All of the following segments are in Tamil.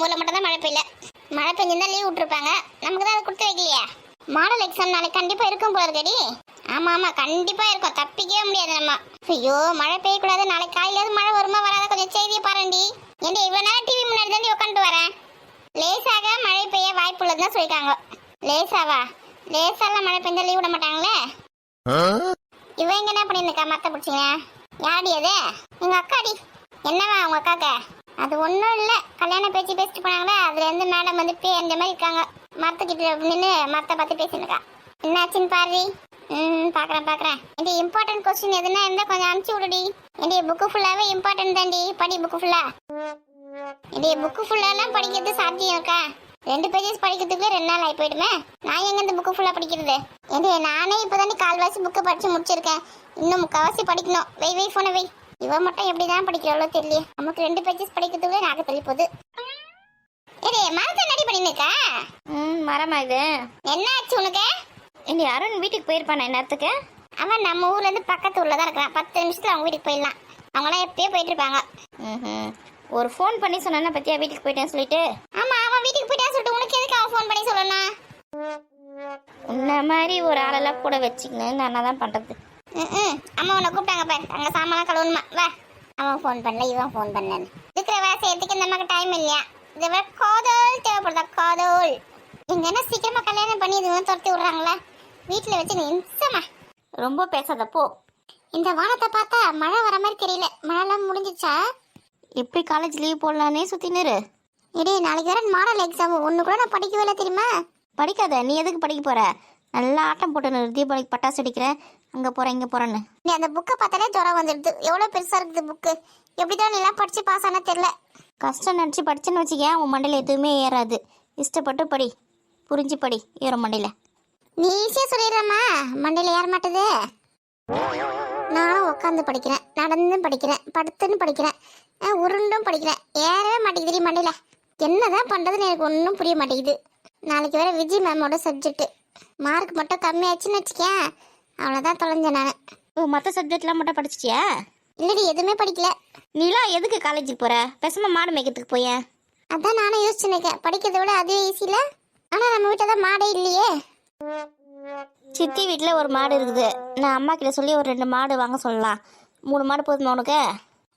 நம்ம ஊர்ல மட்டும் தான் மழை பெய்யல. மழை பெஞ்சிருந்தா லீவ் விட்டுருப்பாங்க. நமக்கு தான் அதை கொடுத்து வைக்கலையா? மாடல் எக்ஸாம் நாளைக்கு கண்டிப்பா இருக்கும் போல இருக்கடி. ஆமா ஆமா கண்டிப்பா இருக்கும், தப்பிக்கவே முடியாது நம்ம. ஐயோ மழை பெய்யக்கூடாது, நாளைக்கு காலையில மழை வருமா வராத கொஞ்சம் செய்தியை பாருண்டி. ஏன்டி இவ்வளவு நேரம் டிவி முன்னாடி தான் உட்காந்துட்டு வரேன். லேசாக மழை பெய்ய வாய்ப்பு உள்ளதுதான் சொல்லிருக்காங்க. லேசாவா? லேசாலாம் மழை பெஞ்சா லீவ் விட மாட்டாங்களே. இவன் எங்க என்ன பண்ணிருக்கா? மத்த பிடிச்சிங்க யாடி அது? எங்க அக்காடி. என்னவா உங்க அக்காக்க? அது ஒன்றும் இல்லை, கல்யாண பேச்சு பேசிட்டு போனாங்களே, அதுல இருந்து மேடம் வந்து இந்த மாதிரி இருக்காங்க. மரத்துக்கிட்ட நின்று மரத்தை பார்த்து பேசிருக்கா. என்னாச்சுன்னு பாரு. பாக்குறேன். இந்த இம்பார்ட்டன்ட் கொஸ்டின் எதுனா இருந்தா கொஞ்சம் அனுப்பிச்சு விடுடி. என்னுடைய புக்கு ஃபுல்லாவே இம்பார்ட்டன்ட் தாண்டி, படி புக்கு ஃபுல்லா. என்னுடைய புக்கு ஃபுல்லாலாம் படிக்கிறது சாத்தியம் இருக்கா? 2 பேஜஸ் படிக்கிறதுக்குள்ள 2 நாள் ஆகி போயிடுமே. நான் எங்க இந்த புக்கு ஃபுல்லா படிக்கிறது? நானே இப்பதாண்டி கால்வாசி புக்கு படிச்சு முடிச்சிருக்கேன். இன்னும் முக்காவாசி படிக்கணும். வை போன வை. இவன் மட்டும் எப்படிதான் படிக்கிறாளோ தெரியல. நமக்கு 2 பேஜஸ் படிக்கிறதுக்குள்ள நாக்கு தள்ளி போகுது. மரத்தை நடி பண்ணிருக்கா? மரமா இது? என்ன ஆச்சு உனக்கு? இனி அருண் வீட்டுக்கு போயிருப்பானே நேரத்துக்கு. அவன் நம்ம ஊர்ல இருந்து பக்கத்து ஊர்ல தான் இருக்கிறான். 10 நிமிஷத்துல அவங்க வீட்டுக்கு போயிடலாம். அவங்களாம் எப்பயே போயிட்டு இருப்பாங்க. ஒரு ஃபோன் பண்ணி சொன்னா பத்தியா வீட்டுக்கு போயிட்டேன்னு சொல்லிட்டு. ஆமா அவன் வீட்டுக்கு போயிட்டான்னு சொல்லிட்டு உனக்கு எதுக்கு அவன் ஃபோன் பண்ணி சொல்லணும்? உன்ன மாதிரி ஒரு ஆளெல்லாம் கூட வச்சுக்கணும் நான் தான் பண்றது. அம்மா உன்னை கூப்பிட்டாங்க பாரு, அங்க சாமான் கழுவணுமா. வா. அவன் ஃபோன் பண்ணல, இவன் ஃபோன் பண்ணல. இருக்கிற வேலை செய்யறதுக்கு நமக்கு டைம் இல்லையா? இதை விட காதல் தேவைப்படுதா? காதல் இங்க என்ன சீக்கிரமா கல்யாணம் பண்ணி இதுவும் துரத்தி விடுறாங்களா? வீட்டுல வச்சு நீ இன்சமா ரொம்ப பேசாதப்போ. இந்த வானத்தை பார்த்தா மழை வர மாதிரி தெரியல. மழைலாம் முடிஞ்சிச்சா? எப்படி காலேஜ் லீவ் போடலானே சுத்தினரு. இடே நாளைக்கு வர மாடல் எக்ஸாம். ஒண்ணு கூட நான் படிக்கவே இல்லை தெரியுமா? படிக்காத, நீ எதுக்கு படிக்க போற? நல்லா ஆட்டம் போட்டு தீபாவளிக்கு பட்டாசு அடிக்கிறேன், அங்க போறேன் இங்க போறேன்னு. நீ அந்த புக்கை பார்த்தாலே ஜுரம் வந்துடுது. எவ்வளவு பெருசா இருக்குது புக்கு. எப்படிதான் நீ எல்லாம் படிச்சு பாஸ் ஆனா தெரியல. கஷ்டம் நினைச்சு படிச்சுன்னு வச்சுக்கேன், உன் மண்டையில எதுவுமே ஏறாது. இஷ்டப்பட்டு படி, புரிஞ்சு படி, ஏறும் மண்டையில. நீ ஈஸியா சொல்லிடுறமா, மண்டையில ஏற மாட்டேது. நானும் உட்காந்து படிக்கிறேன், நடந்து படிக்கிறேன், படுத்துன்னு படிக்கிறேன், உருண்டும் படிக்கிறேன், ஏறவே மாட்டேங்குது மண்டையில. என்னதான் பண்றதுன்னு எனக்கு ஒன்றும் புரிய மாட்டேங்குது. நாளைக்கு வேற விஜய் மேமோட சப்ஜெக்ட். மார்க் மட்டும் கம்மியாச்சுன்னு வச்சுக்கேன், அவ்வளோதான் தொலைஞ்சேன் நான். ஓ, மற்ற சப்ஜெக்ட்லாம் மட்டும் படிச்சிட்டியா? இல்லடி எதுவுமே படிக்கல. நீலாம் எதுக்கு காலேஜுக்கு போற? பேசாம மாடு மேய்க்கிறதுக்கு போய. அதான் நானும் யோசிச்சு நிற்கேன், படிக்கிறத விட அதுவே ஈஸி இல்லை. ஆனால் நம்ம வீட்டில் தான் மாடே இல்லையே. சித்தி வீட்டில் ஒரு மாடு இருக்குது. நான் அம்மா கிட்ட சொல்லி ஒரு 2 மாடு வாங்க சொல்லலாம். 3 மாடு போதுமா உனக்கு?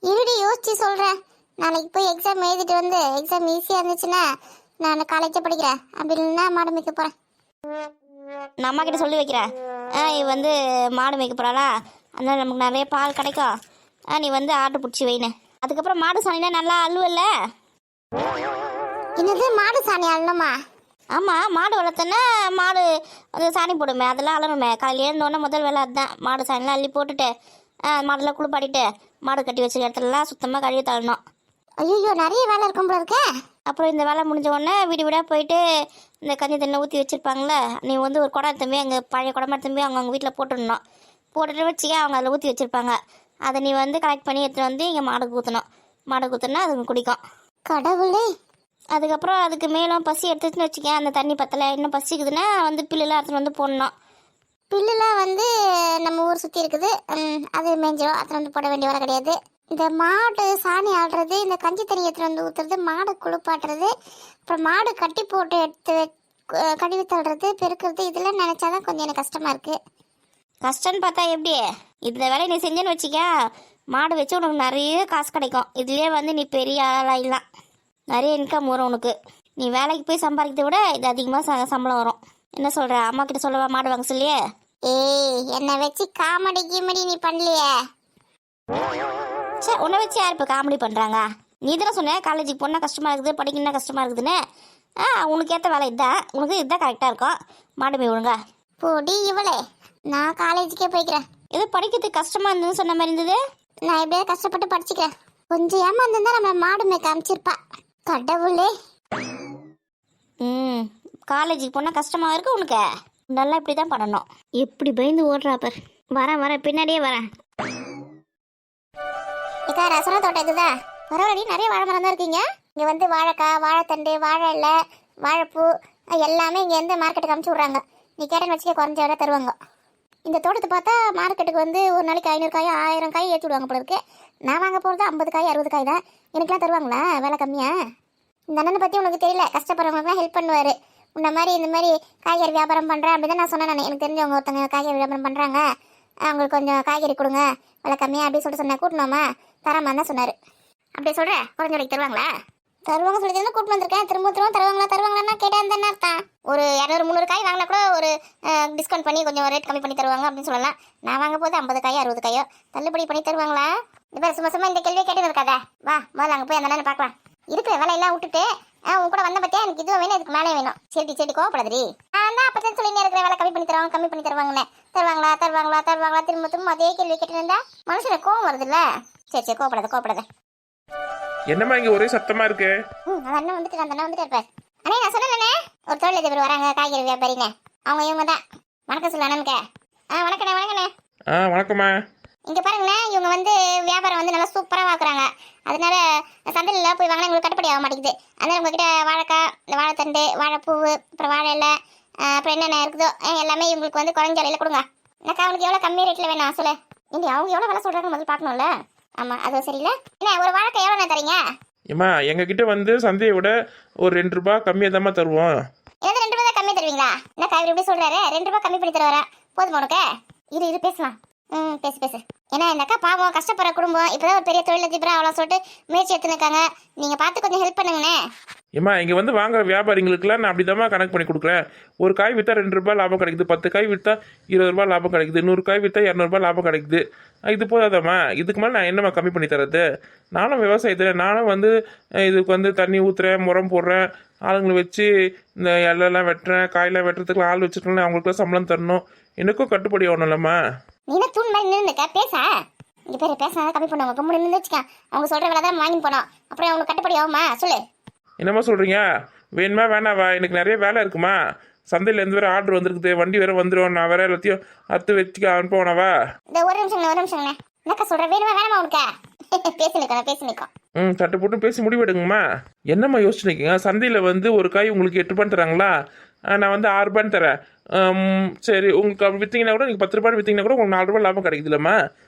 இருடி யோசிச்சு சொல்கிறேன். நாளைக்கு போய் எக்ஸாம் எழுதிட்டு வந்து எக்ஸாம் ஈஸியாக இருந்துச்சுன்னா நான் காலேஜே படிக்கிறேன். அப்படி இல்லைன்னா மாடு மேய்க்க போகிறேன். நான் அம்மா கிட்ட சொல்லி வைக்கிறேன். இவ வந்து மாடு மேய்க்க போகிறாளா, அதனால் நமக்கு நிறைய பால் கிடைக்கும். நீ வந்து ஆட்டு பிடிச்சி வைனு. அதுக்கப்புறம் மாடு சாணினா நல்லா அழுவல்ல. என்னது மாடு சாணி அள்ளணுமா? ஆமாம், மாடு வளர்த்தோன்னா மாடு வந்து சாணி போடுமே, அதெல்லாம் அழணுமே. காலையில் எழுந்தோடனே முதல் வேலை அதுதான். மாடு சாணிலாம் அள்ளி போட்டுட்டு மாடெல்லாம் குளிப்பாட்டிட்டு மாடு கட்டி வச்சிருக்க இடத்துலலாம் சுத்தமாக கழுவி தள்ளணும். ஐயோ நிறைய வேலை இருக்கும் போல இருக்கே. அப்புறம் இந்த வேலை முடிஞ்ச உடனே வீடு வீடாக போயிட்டு இந்த கஞ்சி தண்ணி ஊற்றி வச்சுருப்பாங்களே, நீ வந்து ஒரு குடம் தம்பி அங்கே பழைய குடமா தம்பி அவங்க வீட்டில் போட்டுடணும். போட்டுட்டு வச்சுக்க அவங்க அதில் ஊற்றி வச்சுருப்பாங்க. அதை நீ வந்து கலெக்ட் பண்ணி எடுத்துகிட்டு வந்து இங்கே மாடுக்கு ஊற்றணும். மாடுக்கு ஊற்றினா அதுங்க குடிக்கும். கடவுளே. அதுக்கப்புறம் அதுக்கு மேலும் பசி எடுத்துன்னு வச்சுக்க, அந்த தண்ணி பத்தலை இன்னும் பசிக்குதுன்னா வந்து பில்லுலாம் எடுத்துகிட்டு வந்து போடணும். பில்லுலாம் வந்து நம்ம ஊர் சுற்றி இருக்குது, அது மேய்ஞ்சிடும். அதில் வந்து போட வேண்டிய வேலை கிடையாது. இந்த மாடு சாணி ஆடுறது, இந்த கஞ்சி தண்ணி எடுத்துகிட்டு வந்து ஊற்றுறது, மாடு குளிப்பாட்டுறது, அப்புறம் மாடு கட்டி போட்டு எடுத்து கழுவி தள்ளுறது, பெருக்கிறது, இதெல்லாம் நினச்சாதான் கொஞ்சம் எனக்கு கஷ்டமாக இருக்குது. கஷ்டம்னு பார்த்தா எப்படி? இந்த வேலையை நீ செஞ்சேன்னு வச்சுக்க, மாடு வச்சு உனக்கு நிறைய காசு கிடைக்கும். இதுலேயே வந்து நீ பெரிய ஆளாயிடலாம், நிறைய இன்கம் வரும் உனக்கு. நீ வேலைக்கு போய் சம்பாதிக்கிறத விட இது அதிகமாக சம்பளம் வரும். என்ன சொல்கிற? அம்மா கிட்ட சொல்லவா மாடு வாங்க சொல்லியே? ஏய் என்னை வச்சு காமெடி கீமெடி நீ பண்ணலையே. சே, உன்னை வச்சு யார் இப்போ காமெடி பண்ணுறாங்க? நீ தானே சொன்ன காலேஜுக்கு போனால் கஷ்டமாக இருக்குது, படிக்கணும்னா கஷ்டமாக இருக்குதுன்னு. உனக்கு ஏற்ற வேலை இதுதான், உனக்கு இதுதான் கரெக்டாக இருக்கும். மாடு போய் விடுங்க. போடி இவளே, நான் காலேஜுக்கே போய்க்கிறேன். ஏதோ படிக்கிறதுக்கு கஷ்டமாக இருந்ததுன்னு சொன்ன மாதிரி இருந்தது. நான் எப்படியாவது கஷ்டப்பட்டு படிச்சுக்கிறேன். கொஞ்சம் ஏமாந்துருந்தா நம்ம மாடு மேய்க்க அமைச்சிருப்பா. கடவுளே. காலேஜுக்கு போனால் கஷ்டமாக இருக்கு உனக்கு. நல்லா இப்படி தான் பண்ணணும். எப்படி பயந்து ஓடுறா பார். வரேன் பின்னாடியே வரேன். இக்கா ரசன தோட்டம் இதுதா. பரவாயில்ல, நிறைய வாழை மரம் தான் இருக்கீங்க. இங்கே வந்து வாழைக்காய், வாழைத்தண்டு, வாழை இலை, வாழைப்பூ எல்லாமே இங்கே வந்து மார்க்கெட்டுக்கு அமுச்சு விட்றாங்க. நீ கேட்டேன்னு வச்சுக்க குறைஞ்ச விட தருவாங்க. இந்த தோட்டத்தை பார்த்தா மார்க்கெட்டுக்கு வந்து ஒரு நாளைக்கு 500 காய் 1000 காய் ஏற்றி விடுவாங்க போல இருக்கு. நான் வாங்க போகிறது 50 காய் 60 காய் தான். எனக்குலாம் தருவாங்களா? வேலை கம்மியா? இந்த அண்ணனை பற்றி உனக்கு தெரியல, கஷ்டப்படுறவங்களுக்குலாம் ஹெல்ப் பண்ணுவார். இந்த மாதிரி இந்த மாதிரி காய்கறி வியாபாரம் பண்ணுறேன் அப்படி தான் நான் சொன்னேன். நான் எனக்கு தெரிஞ்சவங்க ஒருத்தவங்க காய்கறி வியாபாரம் பண்ணுறாங்க, அவங்களுக்கு கொஞ்சம் காய்கறி கொடுங்க விலை கம்மியாக அப்படின்னு சொல்லிட்டு சொன்னேன். கூட்டணுமா தராமல் தான் சொன்னார். அப்படி சொல்கிறேன், குறைஞ்ச விலைக்கு தருவாங்களா? தருவாங்க சொல்லி தான் கூட்டு வந்திருக்கேன். திரும்ப தருவாங்களான்னா கேட்டால் தானே அர்த்தம். ஒரு 200-300 காய் வாங்கினா கூட ஒரு டிஸ்கவுண்ட் பண்ணி கொஞ்சம் ரேட் கம்மி பண்ணி தருவாங்க அப்படின்னு சொல்லலாம். நான் வாங்க போது 50 காயோ 60 காயோ தள்ளுபடி பண்ணி தருவாங்களா? இப்போ சும்மா இந்த கேள்வியை கேட்டு இருக்காதா? வா முதல்ல அங்கே போய் அந்த நேரம் பார்க்கலாம். இருக்கிற வேலையெல்லாம் விட்டுட்டு உன் கூட வந்த பத்தியா எனக்கு இதுவும் வேணும், இதுக்கு மேலே வேணும். சரி கோவப்படாதரி. நான் தான் அப்போ சொல்லி இருக்கிற வேலை கம்மி பண்ணி தருவாங்கன்னு. தருவாங்களா திரும்ப அதே கேள்வி கேட்டு இருந்தா மனுஷனுக்கு கோவம் வருதுல்ல. சரி கோவப்படாத. என்னம்மா இங்க ஒரே சத்தமா இருக்கு? அந்த அண்ணன் வந்துட்டு இருப்பார். அண்ணே நான் சொன்னேன்னே ஒரு தொழிலதிபர் வராங்க காய்கறி வியாபாரின்னு, அவங்க இவங்க தான். வணக்கம் சொல்லு அண்ணனுக்கு. வணக்கண்ணே. வணக்கம்மா. இங்க பாருங்கண்ணே, இவங்க வந்து வியாபாரம் வந்து நல்லா சூப்பராக பார்க்குறாங்க. அதனால சந்தையில் போய் வாங்கினா உங்களுக்கு கட்டுப்படி ஆக மாட்டேங்குது. அதனால உங்ககிட்ட வாழைக்காய், இந்த வாழைத்தண்டு, வாழைப்பூவு, அப்புறம் வாழை இலை, அப்புறம் என்னென்ன இருக்குதோ எல்லாமே இவங்களுக்கு வந்து குறைஞ்ச விலையில கொடுங்க. எனக்கு அவங்களுக்கு எவ்வளோ கம்மி ரேட்டில் வேணும் சொல்லு. இல்லை அவங்க எவ்வளோ விலை சொல்கிறாங்க முதல்ல பார்க்கணும்ல. ஆமாம் அது சரியில்லை. என்ன ஒரு வாழைக்காய் எவ்வளோண்ணே தரீங்க? ஏம்மா எங்ககிட்ட வந்து சந்தையை விட ஒரு 2 ரூபாய் கம்மியாக தாம்மா தருவோம். ஏதாவது 2 ரூபாய் தான் கம்மி தருவீங்களா? என்ன காய்கறி எப்படி சொல்கிறாரு? 2 ரூபாய் கம்மி பண்ணி தருவாரா? போதுமா உனக்கு? இரு பேசலாம். பேசு. ஏன்னா இந்த அக்கா பாவம், கஷ்டப்படுற குடும்பம், இப்போதான் ஒரு பெரிய தொழிலதிபராக அவ்வளோ சொல்லிட்டு முயற்சி எடுத்துருக்காங்க. நீங்கள் பார்த்து கொஞ்சம் ஹெல்ப் பண்ணுங்கண்ணே. ஏம்மா இங்கே வந்து வாங்குற வியாபாரிங்களுக்குலாம் நான் அப்படி கணக்கு பண்ணி கொடுக்குறேன். ஒரு காய் விற்றா 2 ரூபாய் லாபம் கிடைக்குது, 10 காய் விற்றா 20 ரூபாய் லாபம் கிடைக்குது, 100 காய் விற்றா 200 ரூபாய் லாபம் கிடைக்குது. இது போதாதாம்மா? இதுக்கு மேலே நான் என்னம்மா கம்மி பண்ணி தரது? நானும் விவசாயத்தில் நானும் வந்து இதுக்கு வந்து தண்ணி ஊற்றுறேன், முறம் போடுறேன், ஆளுங்களை வச்சு இந்த இலெல்லாம் வெட்டுறேன், காயெல்லாம் வெட்டுறதுக்குலாம் ஆள் வச்சுருக்கேன், அவங்களுக்குலாம் சம்பளம் தரணும். எனக்கும் கட்டுப்படி ஆகணும் இல்லைம்மா? நீ தான் தூண் மாதிரி நின்றுக்க பேச. இங்கே பேர் பேசினா கம்மி பண்ணுவாங்க. கம்மி நின்று வச்சுக்க. அவங்க சொல்கிற வேலை தான் வாங்கி போனோம். அப்புறம் அவங்களுக்கு கட்டுப்படி ஆகுமா சொல்லு. என்னம்மா சொல்கிறீங்க? வேணுமா வேணாவா? எனக்கு நிறைய வேலை இருக்குமா? சந்தையிலேருந்து வேறு ஆர்டர் வந்துருக்குது, வண்டி வேறு வந்துடும், நான் வேறு எல்லாத்தையும் அறுத்து வச்சுக்க அனுப்புவேனவா? இந்த ஒரு நிமிஷங்கண்ணே. என்னக்கா சொல்கிற? வேணுமா வேணாமா உனக்கு? பேசி நிற்கும். சட்டை போட்டு பேசி முடிவெடுங்கம்மா. என்னம்மா யோசிச்சு நிற்குங்க? சந்தையில் வந்து ஒரு காய் உங்களுக்கு 8 ரூபான்னு தராங்களா? நான் வந்து 6 ரூபான்னு தரேன். சரி உங்களுக்கு அப்படி விற்றீங்கன்னா கூட, நீங்கள் 10 ரூபான்னு விற்றீங்கன்னா கூட உங்களுக்கு 4 ரூபாய் லாபம் கிடைக்குது இல்லைம்மா?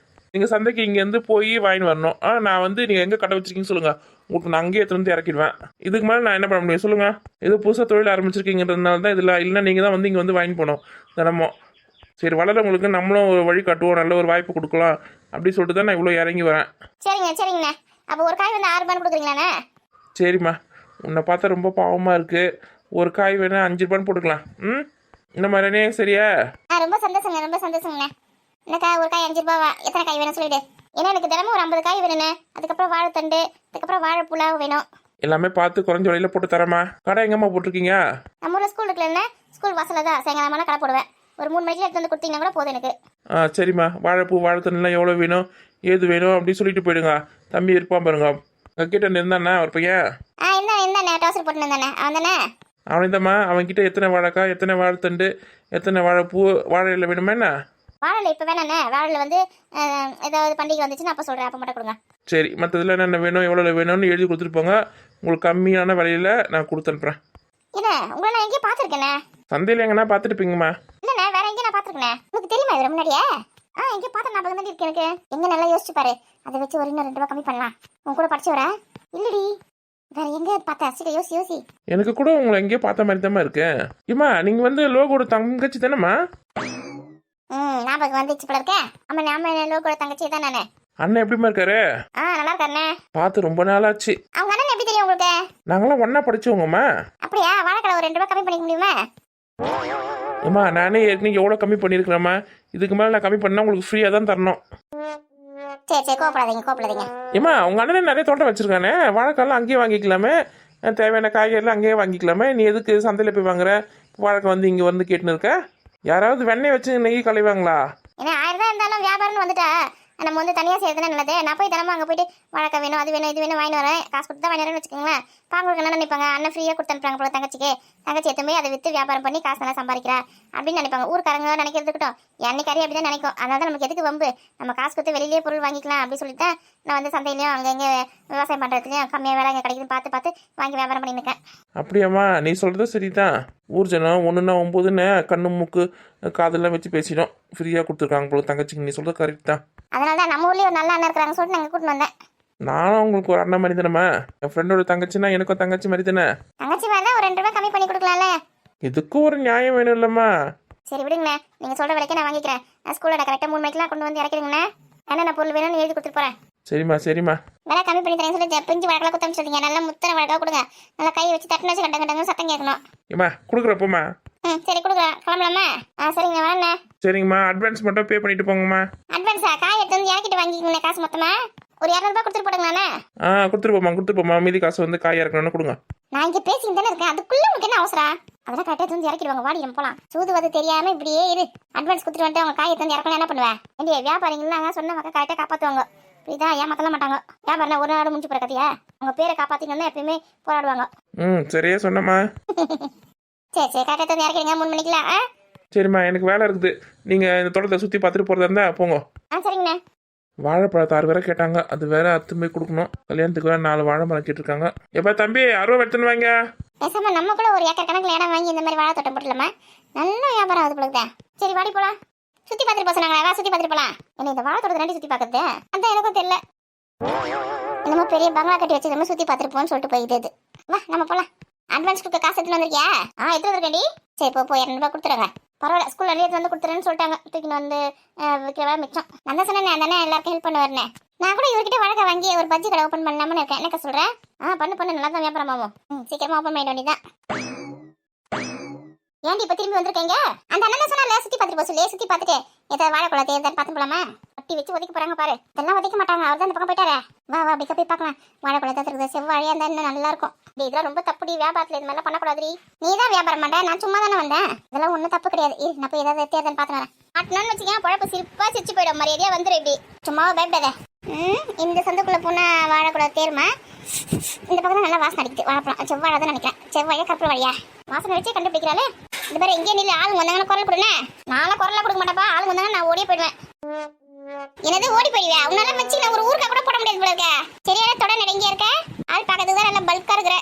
நீங்கள் சந்தைக்கு இங்கேருந்து போய் வாங்கின்னு வரணும். நான் வந்து நீங்கள் எங்கே கடை வச்சிருக்கீங்கன்னு சொல்லுங்கள், உங்களுக்கு நான் அங்கேயே எடுத்துகிட்டு வந்து இறக்கிடுவேன். இதுக்கு மேலே நான் என்ன பண்ண முடியும் சொல்லுங்கள்? ஏதோ புதுசாக தொழில் ஆரம்பிச்சிருக்கீங்கன்றதுனால தான் இதில், இல்லைன்னா நீங்கள் தான் வந்து இங்கே வந்து வாங்கி போனோம் தினமும். சரி வளரவங்களுக்கு நம்மளும் ஒரு வழி காட்டுவோம், நல்ல ஒரு வாய்ப்பு கொடுக்கலாம் அப்படி சொல்லிட்டு தான் நான் இவ்வளோ இறங்கி வரேன். சரிங்கண்ணே. அப்போ ஒரு காய் வந்து 6 ரூபான்னு கொடுக்குறீங்களாண்ணே? சரிம்மா, உன்னை பார்த்தா ரொம்ப பாவமாக இருக்குது. ஒரு காய் வேணா 5 ரூபான்னு போட்டுக்கலாம். இந்த மாதிரினே சரியா? ரொம்ப சந்தோஷங்கண்ணே. என்னக்கா ஒரு காய் 5 ரூபாவா? எத்தனை காய் வேணும் சொல்லிடு. ஏன்னா எனக்கு தினமும் ஒரு 50 காய் வேணுண்ணே. அதுக்கப்புறம் வாழைத்தண்டு, அதுக்கப்புறம் வாழைப்பூலாவும் வேணும். எல்லாமே பார்த்து குறைஞ்ச விலையில போட்டு தரமா? கடை எங்கம்மா போட்டிருக்கீங்க? நம்ம ஊரில் ஸ்கூல் இருக்குல்லண்ணே, ஸ்கூல் வாசலில் தான் சாயங்காலமான கடை போடுவேன். ஒரு 3 மணிக்கு எடுத்து வந்து கொடுத்தீங்கன்னா கூட போதும் எனக்கு. சரிம்மா, வாழைப்பூ வாழைத்தண்டுலாம் எவ்வளோ வேணும், ஏது வேணும் அப்படின்னு சொல்லிட்டு போயிடுங்க. தம்பி இருப்பான் பாருங்க, உங்ககிட்ட இருந்தானே ஒரு பையன். என்ன டவுசர் போட்டு இருந்தானே அவன் தானே? அவன்தாம்மா. அவன்கிட்ட எத்தனை வாழைக்காய், எத்தனை வாழைத்தண்டு, எத்தனை வாழைப்பூ, வாழை இலை வேணுமா என்ன? வாழைல இப்போ வேணாண்ணே. வாழைல வந்து ஏதாவது பண்டிகை வந்துச்சுன்னா அப்போ சொல்கிறேன், அப்போ மட்டும் கொடுங்க. சரி, மற்றதுல என்னென்ன வேணும், எவ்வளோ வேணும்னு எழுதி கொடுத்துருப்பாங்க. உங்களுக்கு கம்மியான விலையில நான் கொடுத்து அனுப்புகிறேன். இல்லை உங்களை நான் எங்கேயும் பார்த்துருக்கேண்ணே. சந்தையில் எங்கன்னா பார்த்துட்டுப்பீங்கம்மா? இல்லைண்ணே, வேற எங்கேயும் நான் பார்த்துருக்கேண்ணே. உங்களுக்கு தெரியுமா இது முன்னாடியே? எங்கேயும் பார்த்த ஞாபகம் தான் இருக்கு எனக்கு. எங்கே நல்லா யோசிச்சு பாரு, அதை வச்சு ஒரு இன்னும் 2 ரூபா கம்மி பண்ணலாம். உன் கூட படிச்சு வரேன். இல்லடி வேற எங்க பார்த்த? சரி யோசி. எனக்கு கூட உங்களை எங்கேயோ பார்த்த மாதிரி தாம்மா இருக்கேன். இம்மா நீங்கள் வந்து லோகோட தங்கச்சி தானேம்மா? ஞாபகம் வந்துச்சு போல இருக்கேன். ஆமா லோகோட தங்கச்சி தான் நானே. அண்ணன் எப்படிமா இருக்காரு? நல்லா இருக்காருண்ணே. பார்த்து ரொம்ப நாளாச்சு. அவங்க அண்ணன் எப்படி தெரியும் உங்களுக்கு? நாங்களாம் ஒன்னா படிச்சவங்கம்மா. அப்படியா? வாழைக்கடை ஒரு 2 ரூபா கம்மி பண்ணிக்க முடியுமா? ஏம்மா நானே ஏற்கனவே எவ்வளோ கம்மி பண்ணியிருக்கிறேம்மா. இதுக்கு மேலே நான் கம்மி பண்ணால் உங்களுக்கு ஃப்ரீயாக தான் தரணும். சரி கோப்படாதீங்க. ஏம்மா உங்கள் அண்ணனே நிறைய தோட்டம் வச்சுருக்கானே, வாழைக்காலாம் அங்கேயே வாங்கிக்கலாமே, தேவையான காய்கறிலாம் அங்கேயே வாங்கிக்கலாமே. நீ எதுக்கு சந்தையில் போய் வாங்குற? வாழைக்காய் வந்து இங்கே வந்து கேட்டுன்னு இருக்க? யாராவது வெண்ணெய் வச்சு நெய் கலைவாங்களா? ஏன்னா 1000 தான் இருந்தாலும் வியாபாரம்னு வந்துட்டா நம்ம வந்து தனியாக செய்யறதுனா நல்லது. நான் போய் தினமும் அங்கே போயிட்டு வாழைக்காய் வேணும், அது வேணும், இது வேணும் வாங்கி வரேன். காசு கொடுத்து தான் வாங்கி வரேன்னு வச்சுக்கோங்களேன். பாங்களுக்கு என்ன நினைப்பாங்க, அண்ணன் ஃப்ரீயாக கொடுத்து அனுப்புறாங்க போல தங்கச்சி எத்தமே அதை விற்று வியாபாரம் பண்ணி காசு நல்லா சம்பாதிக்கிறா அப்படின்னு நினைப்பாங்க. ஊருக்காரங்க நினைக்கிறதுக்கிட்டும் என்னைக்காரி அப்படி தான் நினைக்கும். அதனால தான் நமக்கு எதுக்கு வம்பு, நம்ம காசு கொடுத்து வெளியிலேயே பொருள் வாங்கிக்கலாம் அப்படின்னு சொல்லிட்டு தான் நான் வந்து சந்தையிலையும் அங்கங்கே விவசாயம் பண்ணுறதுலையும் கம்மியாக வேலை கிடைக்குதுன்னு பார்த்து வாங்கி வியாபாரம் பண்ணியிருக்கேன். அப்படியாம்மா, நீ சொல்கிறது சரிதான். ஊர் ஜனம் 1ன்னா 9ன்னு கண்ணு மூக்கு காதெல்லாம் வச்சு பேசிடும். ஃப்ரீயாக கொடுத்துருக்காங்க போல தங்கச்சிக்கு. நீ சொல்கிறது கரெக்ட் தான். அதனால தான் நம்ம ஊர்லேயே ஒரு நல்ல அண்ணன் இருக்கிறாங்க சொல்லிட்டு நாங்கள் கூட்டின்னு வந்தேன். நானும் உங்களுக்கு ஒரு அண்ணன் மாதிரி தானேம்மா. என் ஃப்ரெண்டோட தங்கச்சின்னா எனக்கும் தங்கச்சி மாதிரி தானே. தங்கச்சி மாதிரி தான் ஒரு 2 ரூபாய் கம்மி பண்ணி கொடுக்கலாம்ல. இதுக்கும் ஒரு நியாயம் வேணும் இல்லைம்மா? சரி விடுங்கண்ணே, நீங்கள் சொல்கிற விலைக்கு நான் வாங்கிக்கிறேன். நான் ஸ்கூலில் கரெக்டாக 3 மணிக்கெலாம் கொண்டு வந்து இறக்கிடுங்கண்ணே. என்னென்ன பொருள் வேணும்னு எழுதி கொடுத்துட்டு போகிறேன். சரிம்மா. விலை கம்மி பண்ணி தரேன்னு சொல்லி பிஞ்சு வழக்கெல்லாம் குத்த வச்சுருந்தீங்க. நல்லா முத்தனை வழக்காக கொடுங்க. நல்லா கை வச்சு தட்டுன்னு வச்சு கட்டங்கன்னு சத்தம் கேட்கணும். ஏம்மா கொடுக்குறப்போம்மா. சரி கொடுக்குறேன். கிளம்பலாமா? சரிங்க வரண்ணே. சரிங்கம்மா, அட்வான்ஸ் மட்டும் பே பண்ணிட்டு போங்கம்மா. அட்வான்ஸா? காய் எடுத்து வந்து இறக்கிட்டு வாங்கிக்கோங்கண்ணே. காசு மொத்தமா ஒரு 200 ரூபாய் கொடுத்துட்டு போடுங்கண்ணே. கொடுத்துருப்போம்மா. மீதி காசு வந்து காய் இறக்கணும்னு கொடுங்க. நான் இங்கே பேசிக்கிட்டு தானே இருக்கேன், அதுக்குள்ளே உங்களுக்கு என்ன அவசரம்? அதெல்லாம் கரெக்டாக வந்து இறக்கிடுவாங்க. வாடி நம்ம போகலாம். சூதுவது தெரியாமல் இப்படியே இரு. அட்வான்ஸ் கொடுத்துட்டு வந்துட்டு அவங்க காயை தந்து இறக்கணும் என்ன பண்ணுவேன்? வேண்டிய வியாபாரிங்களாம் சொன்ன மக்கள் கரெக்டாக காப்பாற்றுவாங்க. இதான் ஏமாத்தலாம் மாட்டாங்க. வியாபாரம் ஒரு நாடு முடிஞ்சு போகிற கதையா? அவங்க பேரை காப்பாற்றிக்கணும்னா எப்பயுமே போராடுவாங்க. சரியா சொன்னம்மா. சரி கரெக்டாக தந்து இறக்கிடுங்க 3 மணிக்கெலாம். சரிம்மா, எனக்கு வேலை இருக்குது. நீங்கள் இந்த தோட்டத்தை சுற்றி பார்த்துட்டு போகிறதா இருந்தா போங்க. சரிங்கண்ணே. வாழைப்பழத்தாறு வேற கேட்டாங்க, அது வேற அத்துமே கொடுக்கணும். கல்யாணத்துக்கு வேற 4 வாழைப்பழம் கேட்டிருக்காங்க. எப்பா தம்பி, 60 எடுத்துன்னு வாங்க. பேசாம நம்ம கூட ஒரு ஏக்கர் கணக்கில் இடம் வாங்கி இந்த மாதிரி வாழை தோட்டம் போட்டுலாமா? நல்ல வியாபாரம் ஆகுது போலதான். சரி வாடி போலாம். சுற்றி பார்த்துட்டு போக சொன்னாங்களா? சுற்றி பார்த்துட்டு போகலாம். என்ன இந்த வாழை தோட்டத்தை 2 சுற்றி பார்க்கறது? அதான் எனக்கும் தெரியல. என்னமோ பெரிய பங்களா கட்டி வச்சு நம்ம சுற்றி பார்த்துட்டு போன்னு சொல்லிட்டு போயிடுது. வா நம்ம போகலாம். அட்வான்ஸ் கொடுக்க காசு எடுத்துன்னு வந்திருக்கியா? எடுத்து வந்திருக்கேன்டி. சரி போ 200 ரூபாய் கொடுத்துருங்க. பரவாயில்ல, ஸ்கூல்ல எடுத்து வந்து கொடுத்துறேன்னு சொல்லிட்டாங்க. தூக்கின்னு வந்து விற்கிறவா மிச்சம். நான் தான் சொன்னேன் தானே எல்லாருக்கும் ஹெல்ப் பண்ண வரேன். நான் கூட இவர்கிட்ட வழக்க வாங்கி ஒரு பஜ்ஜி கடை ஓப்பன் பண்ணலாம்னு இருக்கேன். என்னக்க சொல்கிறேன்? பண்ணு நல்லா தான் வியாபாரம் ஆகும். சீக்கிரமா ஓப்பன் பண்ணிட வேண்டியதான். ஏன்டி இப்போ திரும்பி வந்திருக்கீங்க? அந்த அண்ணன் சொன்னால சுற்றி பார்த்துட்டு போக சொல்லி சுற்றி பார்த்துட்டு ஏதாவது வாழைக்குளத்தை ஏதாவது பார்த்து போலாமா? கட்டி வச்சு ஒதுக்கி போறாங்க பாரு. இதெல்லாம் ஒதுக்க மாட்டாங்க. அவர் தான் அந்த பக்கம் போயிட்டாரே. வா அப்படி போய் பார்க்கலாம். வாழைக்குளத்தை இருக்குது செவ்வாழையா இருந்தா இன்னும் நல்லா இருக்கும். இதெல்லாம் ரொம்ப தப்புடி. வியாபாரத்தில் இது மாதிரிலாம் பண்ணக்கூடாது. நீ தான் வியாபாரம் பண்ண, நான் சும்மா தானே வந்தேன். இதெல்லாம் ஒன்றும் தப்பு கிடையாது. நான் போய் ஏதாவது தேர்தல் பார்த்து வரேன். மாட்டினான்னு வச்சுக்கேன், குழப்ப சிரிப்பா சிரிச்சு போயிடும். மரியாதையா வந்துடும். இப்படி சும்மாவா பயப்படாத. இந்த சந்துக்குள்ள போனா வாழைக்குளம் தேருமா? இந்த பக்கம் நல்லா வாசனை அடிக்குது. வாழைப்பழம் செவ்வாழை தான் நினைக்கிறேன். செவ்வாழையா கருப்பு வழியா வாசனை வச்சு கண்டுபிடிக்கிறாளே. இந்த மாதிரி எங்கேயே நின்று ஆளுங்க வந்தாங்கன்னா குரல் கொடுங்க. நான்லாம் குரலாம் கொடுக்க மாட்டேப்பா. ஆளுங்க வந்தாங்கன்னா நான் ஓடியே போயிடுவேன். என்னது ஓடி போயிடுவேன்? உன்னால வச்சு நான் ஒரு ஊருக்கா கூட போட முடியாது போல இருக்க. சரியான தொட நெருங்கியா இருக்க. ஆள் பார்க்கறதுக்கு தான் நல்லா பல்கா இருக்கிற.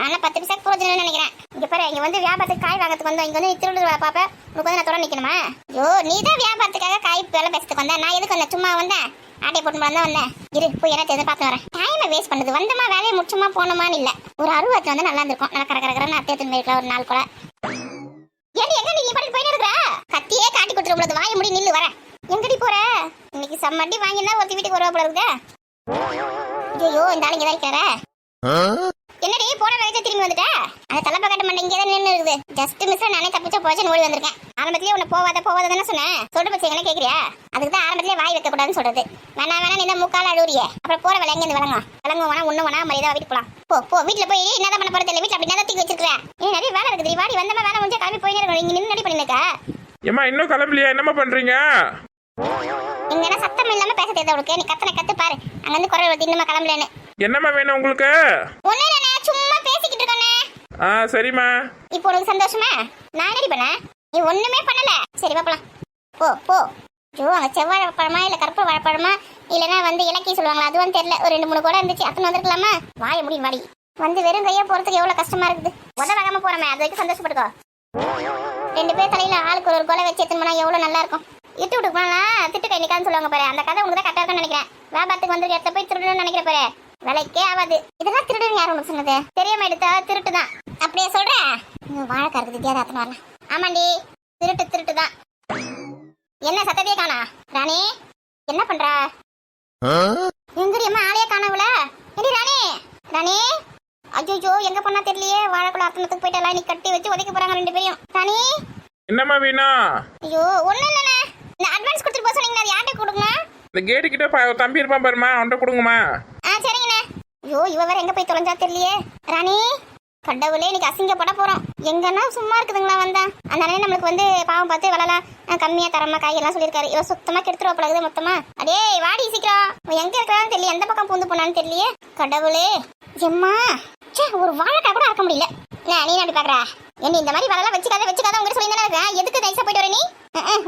ஆனா 10 பைசாக்கு போச்சுன்னு நினைக்கிறேன். இங்க பாரு, இங்க வந்து வியாபாரத்துக்கு காய் வாங்கறதுக்கு வந்தோம். இங்க வந்து திருடு பாப்ப உனக்கு வந்து நான் தொட நிக்கணுமா? ஐயோ, நீ தான் வியாபாரத்துக்காக காய் வேலை பேசுறதுக்கு வந்தேன். நான் எதுக்கு வந்தேன்? சும்மா வந்தேன். ஆட்டையை போட்டு தான் வந்தேன். இரு போய் என்ன தெரிஞ்சு பார்த்து வரேன். டைமை வேஸ்ட் பண்ணுது. வந்தமா வேலையை முடிச்சுமா போனோமான்னு இல்லை. ஒரு அருவத்தில் வந்து நல்லா இருந்திருக்கும். நல்லா கரகரன்னு அட்டை எடுத்துன்னு போயிருக்கலாம் ஒரு 4 கூட. ஏன் எங்க நீ பண்ணி போயிட்டு இருக்கிற? கத்தியே காட்டி கொடுத்துரு. உங்களுக்கு வாய முடி நில்லு வரேன். எங்கடி போற? இன்னைக்கு சம்மண்டி வாங்கினா ஒருத்தி வீட்டுக்கு வருவா போல இருக்குதா? ஐயோ இந்த ஆளுங்க தான் இருக்கிற. என்னடி போன வேலையை திரும்பி வந்துட்ட? அந்த தலைப்பா கட்ட மாட்டேன். இங்கே தான் நின்று இருக்குது. ஜஸ்ட் மிஸ் நானே தப்பிச்சா போச்சுன்னு ஓடி வந்திருக்கேன். ஆரம்பத்திலேயே உன்னை போவாத தானே சொன்னேன். சொல்ற பச்சு என்ன கேட்குறியா? அதுக்கு தான் ஆரம்பத்திலே வாய் வைக்க கூடாதுன்னு சொல்றது. வேணா நீ தான் முக்கால அழுவுறியே. அப்புறம் போற வேலை எங்கேருந்து விளங்குவானா ஒண்ணு வேணா மரியாதை வீட்டுக்கு போலாம். போ வீட்டுல போய் என்னதான் பண்ண போறது தெரியல. வீட்டுல அப்படி தூக்கி வச்சிருக்கேன். ஏன் நிறைய வேலை இருக்குது. வாடி வந்தமா வேலை முடிஞ்சா கிளம்பி போயினே இருக்கணும். இங்க நின்று நடி பண்ணிருக்கா? ஏமா இன்னும் கிளம்பலையா? என்னமா பண்றீங்க? இங்க சத்தம் இல்லாம பேச தெரியுது உனக்கு? நீ கத்து பாரு. அங்க இருந்து குரல் வருது இன்னும் கிளம்பலன்னு. என்னம்மா வேணும் உங்களுக்கு? ஒண்ணு இல்ல, சும்மா பேசிக்கிட்டு இருக்கானே. சரிம்மா. இப்போ உனக்கு சந்தோஷமா? நான் ரெடி பண்ண. நீ ஒண்ணுமே பண்ணல. சரி பாப்பலாம். போ. ஐயோ, அங்க செவ்வாழை பழமா இல்ல கருப்பு வாழைப்பழமா இல்லைன்னா வந்து இலக்கிய சொல்லுவாங்களா அதுவும் தெரியல. ஒரு 2-3 கூட இருந்துச்சு. அத்தனை வந்திருக்கலாமா? வாய முடியும் வாடி. வந்து வெறும் கையா போறதுக்கு எவ்வளவு கஷ்டமா இருக்குது. உதவாகாம போறமே, அது வரைக்கும் சந்தோஷப்பட்டுக்கோ. 2 பேர் தலையில ஆளுக்கு ஒரு கொலை வச்சு எடுத்துன்னு போனா எவ்வளவு நல்லா இருக்கும். இட்டு விட்டு போனா திட்டு கை நிக்கான்னு சொல்லுவாங்க பாரு. அந்த கதை உனக்கு தான் கரெக்டா இருக்குன்னு நினைக்கிறேன். வியாபாரத்துக்கு வந்து இடத்த போய் திருடணும்னு நினைக்கிற பாரு. விலைக்கே ஆகாது. இதெல்லாம் திருடுன்னு யாரும் உனக்கு சொன்னது? தெரியாம எடுத்தா திருட்டு தான். அப்படியே சொல்றேன். வாழைக்காரது வித்தியாசம் அத்தனை வரல. ஆமாண்டி, திருட்டு தான். என்ன சத்தத்தையே காணா? ராணி என்ன பண்ற? எங்கடி அம்மா ஆளையே காணவுல? ஏடி ராணி அஜ்ஜோ எங்க பண்ணா தெரியலையே. வாழைக்குள்ள அத்தனத்துக்கு போயிட்டாலாம். நீ கட்டி வச்சு உதைக்க போறாங்க 2 பேரையும். ராணி என்னம்மா வேணும்? ஐயோ ஒண்ணு இல்லண்ணே. இந்த அட்வான்ஸ் கொடுத்துட்டு போக சொன்னீங்க. அது யார்கிட்ட கொடுக்கணும்? இந்த கேட்டு கிட்ட தம்பி இருப்பான் பாருமா, அவன்கிட்ட கொடுங்கம்மா. சரிங்கண்ணே. ஐயோ இவ வேற எங்க போய் தொலைஞ்சா தெரியலையே. ராணி கடவுளே, இன்னைக்கு அசிங்கப்பட போறோம். எங்கன்னா சும்மா இருக்குதுங்களா வந்தா? அந்த அண்ணன் நம்மளுக்கு வந்து பாவம் பார்த்து விலைலாம் கம்மியா தரமா காயெல்லாம் சொல்லியிருக்காரு. இவ சுத்தமா கெடுத்துருவா பழகுது மொத்தமா. அடே வாடி சீக்கிரம். எங்க இருக்கிறான்னு தெரியல. எந்த பக்கம் பூந்து போனான்னு தெரியலையே. கடவுளே எம்மா, ஒரு வாழைக்காய் கூட அறக்க முடியல. நீ அப்படி பாக்குற? என்ன இந்த மாதிரி வேலை வச்சுக்காத உங்க சொல்லி தானே இருக்கேன். எதுக்கு தைசா போயிட்டு வர நீ?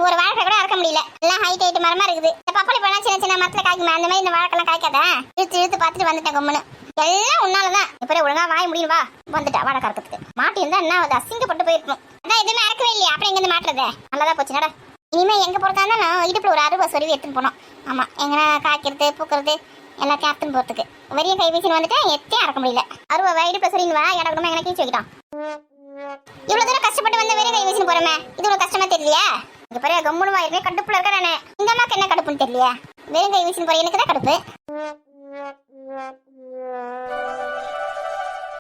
ஒரு வாழைக்காய் கூட அறக்க முடியல. எல்லாம் ஹைட் மரமா இருக்குது. இந்த பப்பாளி பழம் சின்ன மரத்துல காய்க்குமா? அந்த மாதிரி இந்த வாழைக்கெல்லாம் காய்க்காத. இழுத்து பார்த்துட்டு வந்துட்டேன் கம்முன்னு. எல்லாம் உன்னாலதான். இப்ப ஒழுங்கா வாய முடியும். வா வந்துட்டா வாழைக்காய் அறக்கிறதுக்கு. மாட்டி இருந்தா என்ன அது அசிங்கப்பட்டு போயிருக்கணும். அதான் எதுவுமே அறக்கவே இல்லையா? அப்புறம் எங்க இருந்து மாட்டுறது? நல்லதா போச்சு நட. இனிமே எங்க போறதா இருந்தாலும் இடுப்புல ஒரு 60 சொருவி எடுத்துன்னு போனோம். ஆமா, எங்கன்னா காய்க்கிறது பூக்கிறது எல்லாம் கேப்டன் போறதுக்கு வெறிய கை வீசின்னு வந்துட்டு எத்தையும் அடக்க முடியல. அருவா வைடு பேசுறீங்க வா எனக்கு எனக்கு கீச்சு வைக்கிட்டான். இவ்வளவு தூரம் கஷ்டப்பட்டு வந்து வெறிய கை வீசின்னு போறமே இது ஒரு கஷ்டமா தெரியலையா? இங்க பாரு கம்முனு வாயிருக்கேன் கடுப்புல இருக்க நானு. இந்த அம்மாக்கு என்ன கடுப்புன்னு தெரியலையா? வெறும் கை வீசின்னு போற எனக்கு தான் கடுப்பு.